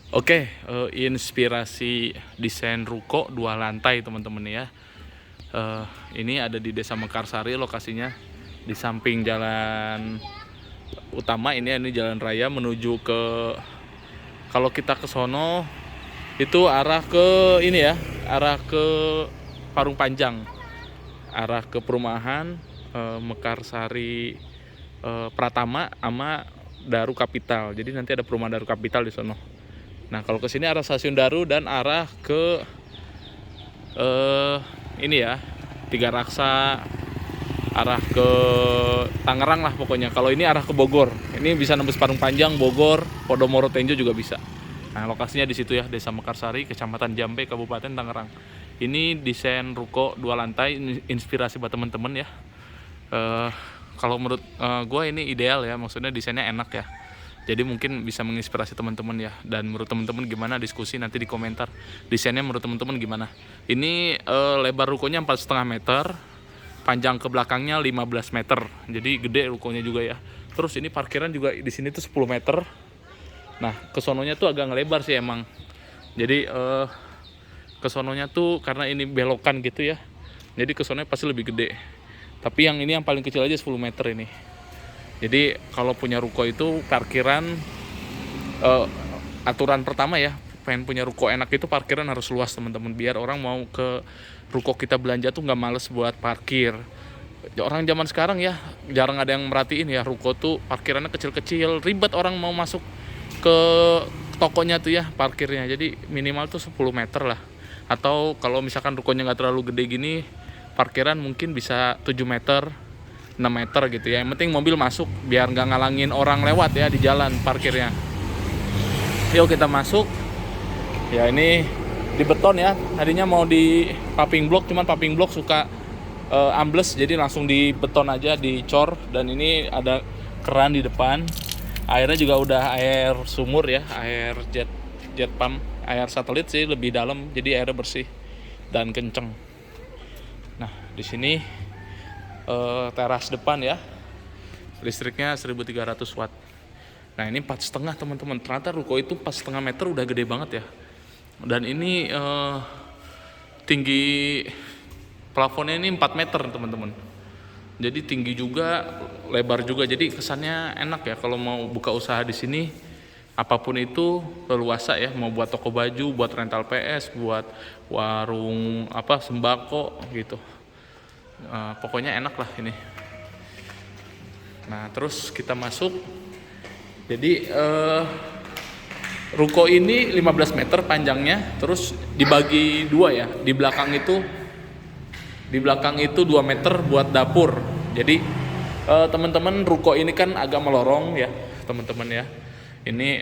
Oke, inspirasi desain ruko 2 lantai teman-teman ya. Ini ada di Desa Mekarsari lokasinya, di samping jalan utama ini jalan raya menuju ke, kalau kita ke sono itu arah ke ini ya, arah ke Parung Panjang, arah ke perumahan Mekarsari Pratama sama Daru Kapital. Jadi nanti ada perumahan Daru Kapital di sono. Nah, kalau ke sini arah Stasiun Daru dan arah ke ini ya, Tiga Raksa, arah ke Tangerang lah pokoknya. Kalau ini arah ke Bogor. Ini bisa nembus Parung Panjang, Bogor, Podomoro Tenjo juga bisa. Nah, lokasinya di situ ya, Desa Mekarsari, Kecamatan Jambe, Kabupaten Tangerang. Ini desain ruko 2 lantai, inspirasi buat temen-temen ya. Kalau menurut gue ini ideal ya, maksudnya desainnya enak ya. Jadi mungkin bisa menginspirasi teman-teman ya. Dan menurut teman-teman gimana, diskusi nanti di komentar. Desainnya menurut teman-teman gimana. Ini lebar rukonya 4,5 meter, panjang ke belakangnya 15 meter. Jadi gede rukonya juga ya. Terus ini parkiran juga di sini tuh 10 meter. Nah, kesononya tuh agak ngelebar sih emang. Jadi kesononya tuh karena ini belokan gitu ya. Jadi kesononya pasti lebih gede. Tapi yang ini yang paling kecil aja 10 meter ini. Jadi kalau punya ruko itu parkiran, aturan pertama ya, pengen punya ruko enak itu parkiran harus luas teman-teman, biar orang mau ke ruko kita belanja tuh nggak males buat parkir. Orang zaman sekarang ya jarang ada yang merhatiin ya, ruko tuh parkirannya kecil-kecil, ribet orang mau masuk ke tokonya tuh ya parkirnya. Jadi minimal tuh 10 meter lah. Atau kalau misalkan rukonya nggak terlalu gede gini, parkiran mungkin bisa 7 meter, 6 meter gitu ya. Yang penting mobil masuk biar nggak ngalangin orang lewat ya di jalan parkirnya. Yuk kita masuk. Ya ini di beton ya. Tadinya mau di paving block, cuman paving block suka ambles, jadi langsung di beton aja, dicor. Dan ini ada keran di depan. Airnya juga udah air sumur ya, air jet pump, air satelit sih lebih dalam, jadi airnya bersih dan kenceng. Nah di sini teras depan ya, listriknya 1300 watt. Nah ini 4,5 teman-teman, ternyata ruko itu 4,5 meter udah gede banget ya. Dan ini tinggi plafonnya ini 4 meter teman-teman, jadi tinggi juga, lebar juga. Jadi kesannya enak ya kalau mau buka usaha di sini. Apapun itu leluasa ya, mau buat toko baju, buat rental PS, buat warung sembako gitu. Pokoknya enak lah ini. Nah terus kita masuk. Jadi ruko ini 15 meter panjangnya, terus dibagi 2 ya. Di belakang itu 2 meter buat dapur. Jadi teman-teman, ruko ini kan agak melorong ya teman-teman ya. Ini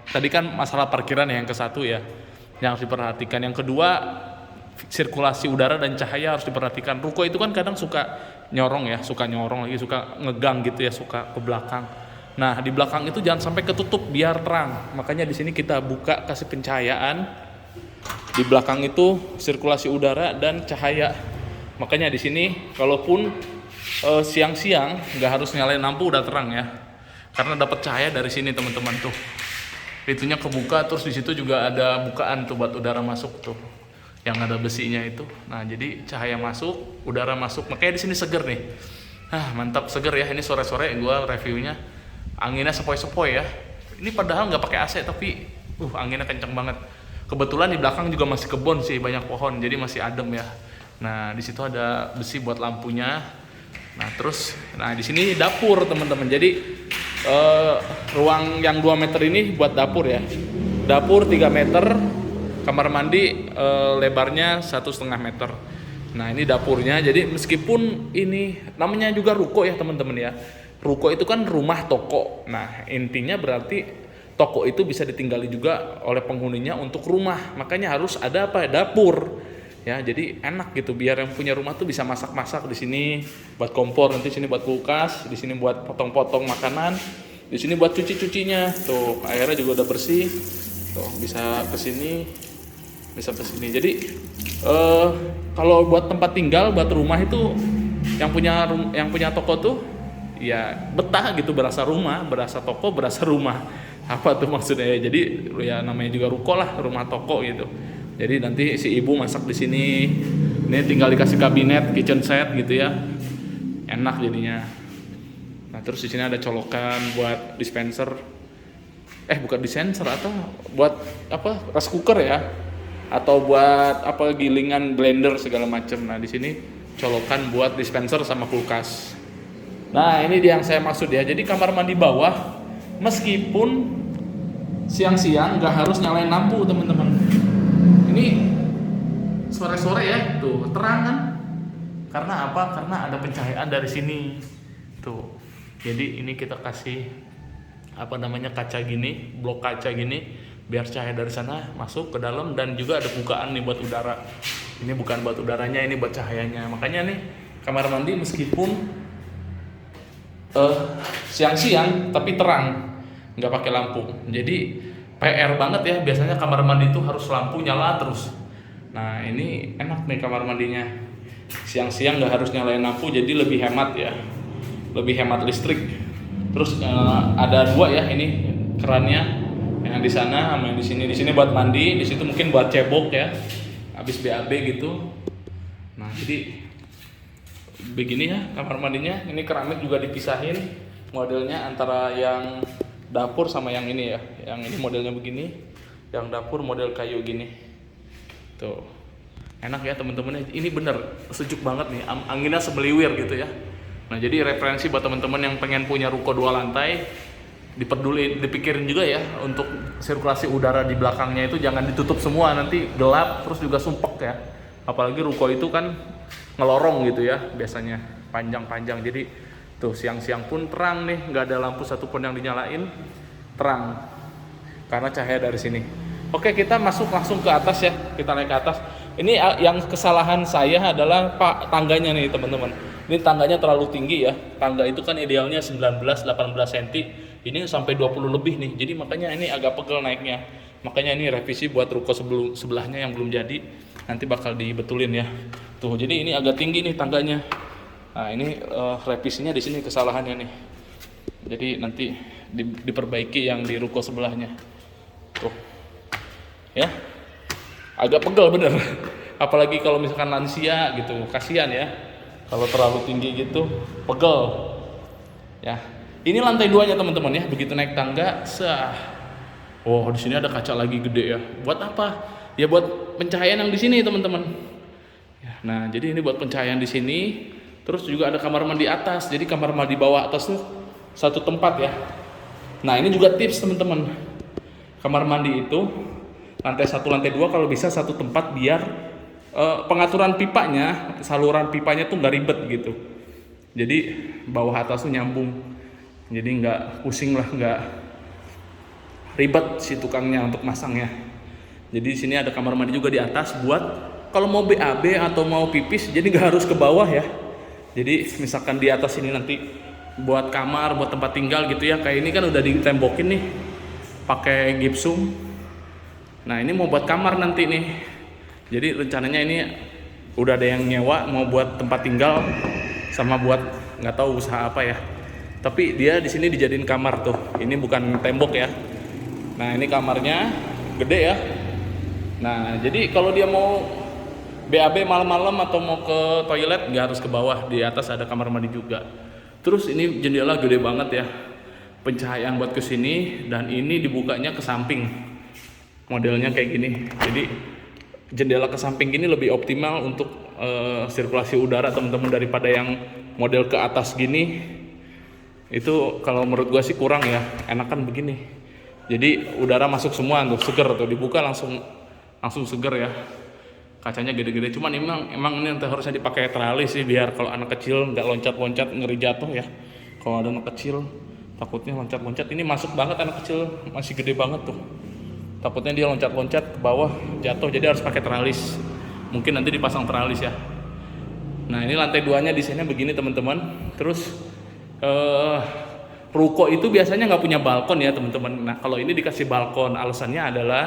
tadi kan masalah parkiran yang ke satu ya, yang harus diperhatikan. Yang kedua, sirkulasi udara dan cahaya harus diperhatikan. Ruko itu kan kadang suka nyorong ya, suka ngegang gitu ya, suka ke belakang. Nah di belakang itu jangan sampai ketutup biar terang. Makanya di sini kita buka, kasih pencahayaan. Di belakang itu sirkulasi udara dan cahaya. Makanya di sini kalaupun siang-siang nggak harus nyalain lampu, udah terang ya. Karena dapat cahaya dari sini teman-teman tuh. Itunya kebuka, terus di situ juga ada bukaan tuh buat udara masuk tuh, yang ada besinya itu. Nah jadi cahaya masuk, udara masuk, makanya di sini seger nih. Mantap, seger ya. Ini sore-sore gue reviewnya, anginnya sepoi-sepoi ya. Ini padahal nggak pakai AC tapi anginnya kenceng banget. Kebetulan di belakang juga masih kebun sih, banyak pohon, jadi masih adem ya. Nah di situ ada besi buat lampunya. Nah terus, di sini dapur teman-teman. Jadi ruang yang 2 meter ini buat dapur ya. Dapur 3 meter, kamar mandi lebarnya 1,5 meter. Nah ini dapurnya. Jadi meskipun ini namanya juga ruko ya teman-teman ya, ruko itu kan rumah toko. Nah intinya berarti toko itu bisa ditinggali juga oleh penghuninya untuk rumah. Makanya harus ada dapur ya. Jadi enak gitu, biar yang punya rumah tuh bisa masak-masak di sini buat kompor, nanti sini buat kulkas, di sini buat potong-potong makanan, di sini buat cuci-cucinya. Tuh airnya juga udah bersih. Tuh bisa ke sini, bisa ke sini. Jadi kalau buat tempat tinggal, buat rumah itu yang punya toko tuh ya betah gitu, berasa rumah, berasa toko, berasa rumah. Apa tuh maksudnya ya? Jadi ya namanya juga ruko lah, rumah toko gitu. Jadi nanti si ibu masak di sini. Ini tinggal dikasih kabinet, kitchen set gitu ya. Enak jadinya. Nah, terus di sini ada colokan buat dispenser. Bukan dispenser atau buat apa? Rice cooker ya. Atau buat apa gilingan blender segala macam. Nah, di sini colokan buat dispenser sama kulkas. Nah, ini dia yang saya maksud ya. Jadi kamar mandi bawah meskipun siang-siang nggak harus nyalain lampu teman-teman. Ini sore-sore ya, tuh terang kan? Karena apa? Karena ada pencahayaan dari sini. Tuh. Jadi ini kita kasih apa namanya kaca gini, blok kaca gini, biar cahaya dari sana masuk ke dalam dan juga ada bukaan nih buat udara. Ini bukan buat udaranya, ini buat cahayanya. Makanya nih kamar mandi meskipun siang-siang tapi terang, nggak pakai lampu. Jadi PR banget ya, biasanya kamar mandi itu harus lampu nyala terus. Nah ini enak nih kamar mandinya, siang-siang nggak harus nyalain lampu, jadi lebih hemat ya, lebih hemat listrik. Terus ada dua ya ini kerannya, yang di sana sama yang di sini. Di sini buat mandi, di situ mungkin buat cebok ya, habis BAB gitu. Nah jadi begini ya kamar mandinya. Ini keramik juga dipisahin modelnya antara yang dapur sama yang ini ya. Yang ini modelnya begini, yang dapur model kayu gini. Tuh. Enak ya teman-teman. Ini bener sejuk banget nih. Anginnya semeliwir gitu ya. Nah, jadi referensi buat teman-teman yang pengen punya ruko 2 lantai, dipikirin juga ya untuk sirkulasi udara di belakangnya itu jangan ditutup semua, nanti gelap terus juga sumpek ya. Apalagi ruko itu kan ngelorong gitu ya biasanya, panjang-panjang. Jadi tuh siang-siang pun terang nih, nggak ada lampu satupun yang dinyalain, terang karena cahaya dari sini. Oke, kita masuk langsung ke atas ya, kita naik ke atas. Ini yang kesalahan saya adalah tangganya nih teman-teman. Ini tangganya terlalu tinggi ya. Tangga itu kan idealnya 19-18 cm. Ini sampai 20 lebih nih. Jadi makanya ini agak pegel naiknya. Makanya ini revisi buat ruko sebelahnya yang belum jadi. Nanti bakal dibetulin ya. Tuh, jadi ini agak tinggi nih tangganya. Nah, ini revisinya di sini kesalahannya nih. Jadi nanti diperbaiki yang di ruko sebelahnya. Tuh. Ya. Agak pegel bener. Apalagi kalau misalkan lansia gitu, kasihan ya. Kalau terlalu tinggi gitu, pegel. Ya. Ini lantai 2-nya teman-teman ya. Begitu naik tangga, oh, di sini ada kaca lagi gede ya. Buat apa? Ya buat pencahayaan yang di sini teman-teman. Ya, nah, jadi ini buat pencahayaan di sini. Terus juga ada kamar mandi atas. Jadi kamar mandi bawah atas tuh satu tempat ya. Nah, ini juga tips teman-teman. Kamar mandi itu lantai 1, lantai 2 kalau bisa satu tempat biar pengaturan pipanya, saluran pipanya tuh nggak ribet gitu. Jadi bawah atas tuh nyambung. Jadi nggak pusing lah, nggak ribet si tukangnya untuk masangnya. Jadi di sini ada kamar mandi juga di atas buat kalau mau BAB atau mau pipis, jadi nggak harus ke bawah ya. Jadi misalkan di atas ini nanti buat kamar, buat tempat tinggal gitu ya. Kayak ini kan udah ditembokin nih, pakai gipsum. Nah ini mau buat kamar nanti nih. Jadi rencananya ini udah ada yang nyewa mau buat tempat tinggal sama buat nggak tahu usaha apa ya. Tapi dia di sini dijadiin kamar tuh. Ini bukan tembok ya. Nah ini kamarnya gede ya. Nah jadi kalau dia mau BAB malam-malam atau mau ke toilet nggak harus ke bawah. Di atas ada kamar mandi juga. Terus ini jendela gede banget ya. Pencahayaan buat ke sini dan ini dibukanya ke samping. Modelnya kayak gini. Jadi jendela ke samping gini lebih optimal untuk sirkulasi udara teman-teman daripada yang model ke atas gini. Itu kalau menurut gua sih kurang ya, enakan begini. Jadi udara masuk semua tuh, seger tuh, dibuka langsung seger ya. Kacanya gede-gede, cuman emang ini nanti harusnya dipakai teralis sih biar kalau anak kecil nggak loncat-loncat ngeri jatuh ya. Kalau ada anak kecil takutnya loncat-loncat, ini masuk banget anak kecil, masih gede banget tuh. Takutnya dia loncat-loncat ke bawah jatuh, jadi harus pakai teralis. Mungkin nanti dipasang teralis ya. Nah ini lantai 2-nya desainnya begini teman-teman. Terus ruko itu biasanya nggak punya balkon ya teman-teman. Nah kalau ini dikasih balkon, alasannya adalah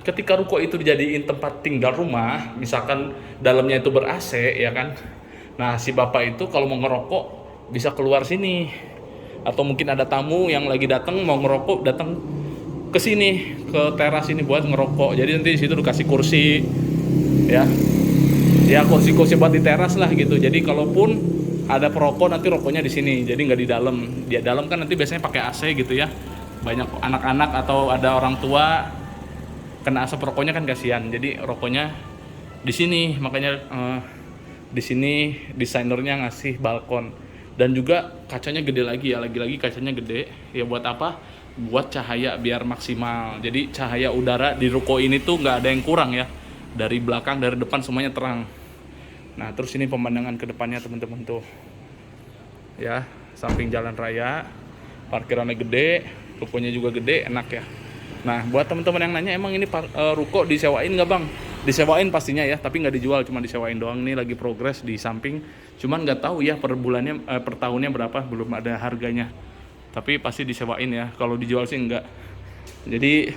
ketika ruko itu dijadiin tempat tinggal rumah, misalkan dalamnya itu ber-AC ya kan. Nah si bapak itu kalau mau ngerokok bisa keluar sini. Atau mungkin ada tamu yang lagi datang mau ngerokok, datang ke sini, ke teras ini buat ngerokok. Jadi nanti di situ dikasih kursi ya. Ya kursi-kursi buat di teras lah gitu. Jadi kalaupun ada perokok nanti rokoknya di sini. Jadi nggak di dalam. Di dalam kan nanti biasanya pakai AC gitu ya. Banyak anak-anak atau ada orang tua kena asap rokoknya kan kasihan. Jadi rokoknya di sini. Makanya di sini desainernya ngasih balkon. Dan juga kacanya gede lagi ya. Lagi-lagi kacanya gede. Ya buat apa? Buat cahaya biar maksimal. Jadi cahaya udara di ruko ini tuh nggak ada yang kurang ya. Dari belakang, dari depan semuanya terang. Nah terus ini pemandangan ke depannya teman-teman tuh ya, samping jalan raya, parkirannya gede, rukonya juga gede, enak ya. Nah buat teman-teman yang nanya emang ini ruko disewain nggak bang? Disewain pastinya ya, tapi nggak dijual, cuma disewain doang. Ini lagi progres di samping, cuman nggak tahu ya per bulannya, per tahunnya berapa, belum ada harganya. Tapi pasti disewain ya, kalau dijual sih enggak. Jadi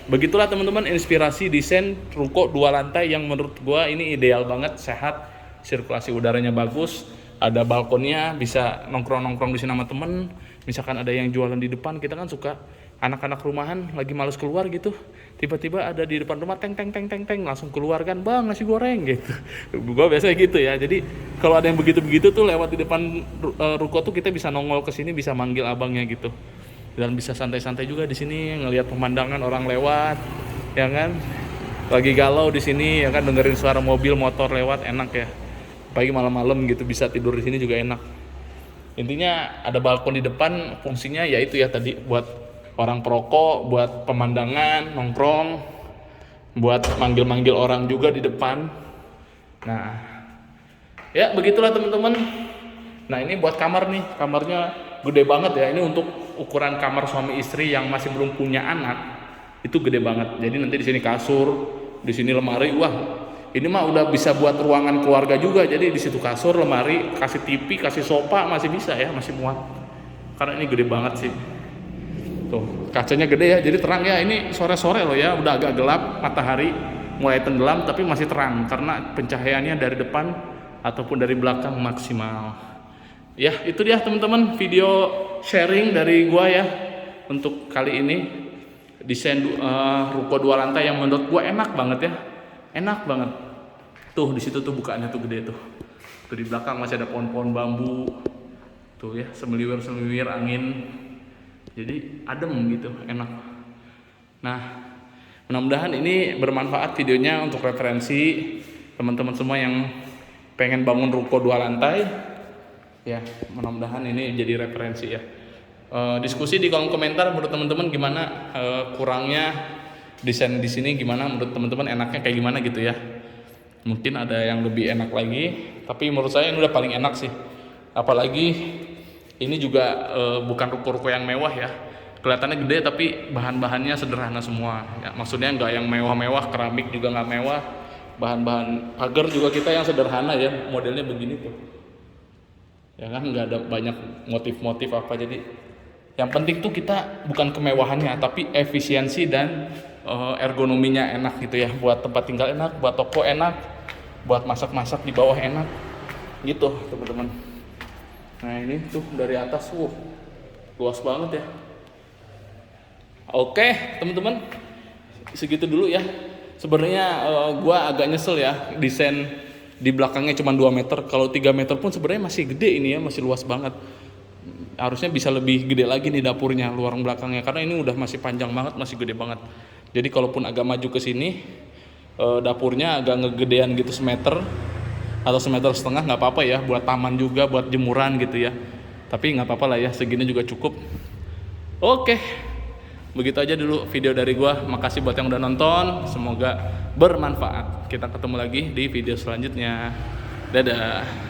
begitulah teman-teman inspirasi desain ruko 2 lantai yang menurut gua ini ideal banget, sehat, sirkulasi udaranya bagus, ada balkonnya, bisa nongkrong-nongkrong di sini sama temen. Misalkan ada yang jualan di depan, kita kan suka anak-anak rumahan lagi males keluar gitu, tiba-tiba ada di depan rumah teng langsung keluar kan, bang nasi goreng gitu. Gua biasanya gitu ya. Jadi kalau ada yang begitu-begitu tuh lewat di depan ruko tuh kita bisa nongol ke sini, bisa manggil abangnya gitu. Dan bisa santai-santai juga di sini ngelihat pemandangan orang lewat, ya kan? Lagi galau di sini, ya kan, dengerin suara mobil, motor lewat, enak ya. Pagi malam-malam gitu bisa tidur di sini juga enak. Intinya ada balkon di depan, fungsinya yaitu ya tadi buat orang perokok, buat pemandangan, nongkrong, buat manggil-manggil orang juga di depan. Nah, ya begitulah teman-teman. Nah ini buat kamar nih, kamarnya gede banget ya. Ini untuk ukuran kamar suami istri yang masih belum punya anak, itu gede banget. Jadi nanti di sini kasur, di sini lemari. Wah, ini mah udah bisa buat ruangan keluarga juga. Jadi di situ kasur, lemari, kasih TV, kasih sofa masih bisa ya, masih muat. Karena ini gede banget sih. Tuh, kacanya gede ya, jadi terang ya. Ini sore-sore loh ya, udah agak gelap, matahari mulai tenggelam tapi masih terang karena pencahayaannya dari depan ataupun dari belakang maksimal. Ya, itu dia teman-teman video sharing dari gua ya untuk kali ini, desain ruko 2 lantai yang menurut gua enak banget ya. Enak banget. Tuh di situ tuh bukaannya tuh gede tuh. Tuh di belakang masih ada pohon-pohon bambu. Tuh ya, semeliwir-semeliwir angin. Jadi adem gitu, enak. Nah, mudah-mudahan ini bermanfaat videonya untuk referensi teman-teman semua yang pengen bangun ruko 2 lantai. Ya, mudah-mudahan ini jadi referensi ya. Diskusi di kolom komentar menurut teman-teman gimana, kurangnya desain di sini gimana, menurut teman-teman enaknya kayak gimana gitu ya. Mungkin ada yang lebih enak lagi, tapi menurut saya ini udah paling enak sih. Apalagi ini juga bukan ruko-ruko yang mewah ya. Kelihatannya gede tapi bahan-bahannya sederhana semua. Ya, maksudnya nggak yang mewah-mewah, keramik juga nggak mewah. Bahan-bahan pagar juga kita yang sederhana ya, modelnya begini tuh. Ya kan, nggak ada banyak motif-motif apa. Jadi yang penting tuh kita bukan kemewahannya tapi efisiensi dan ergonominya enak gitu ya, buat tempat tinggal enak, buat toko enak, buat masak-masak di bawah enak gitu teman-teman. Nah ini tuh dari atas luas banget ya. Oke teman-teman, segitu dulu ya. Sebenarnya gua agak nyesel ya, desain di belakangnya cuma 2 meter. Kalau 3 meter pun sebenarnya masih gede ini ya, masih luas banget. Harusnya bisa lebih gede lagi nih dapurnya, luar belakangnya, karena ini udah masih panjang banget, masih gede banget. Jadi kalaupun agak maju ke sini, dapurnya agak ngegedean gitu, semeter atau 1,5 meter nggak apa-apa ya, buat taman juga, buat jemuran gitu ya. Tapi nggak apa-apa lah ya, segini juga cukup. Oke, begitu aja dulu video dari gua. Makasih buat yang udah nonton, semoga bermanfaat. Kita ketemu lagi di video selanjutnya. Dadah.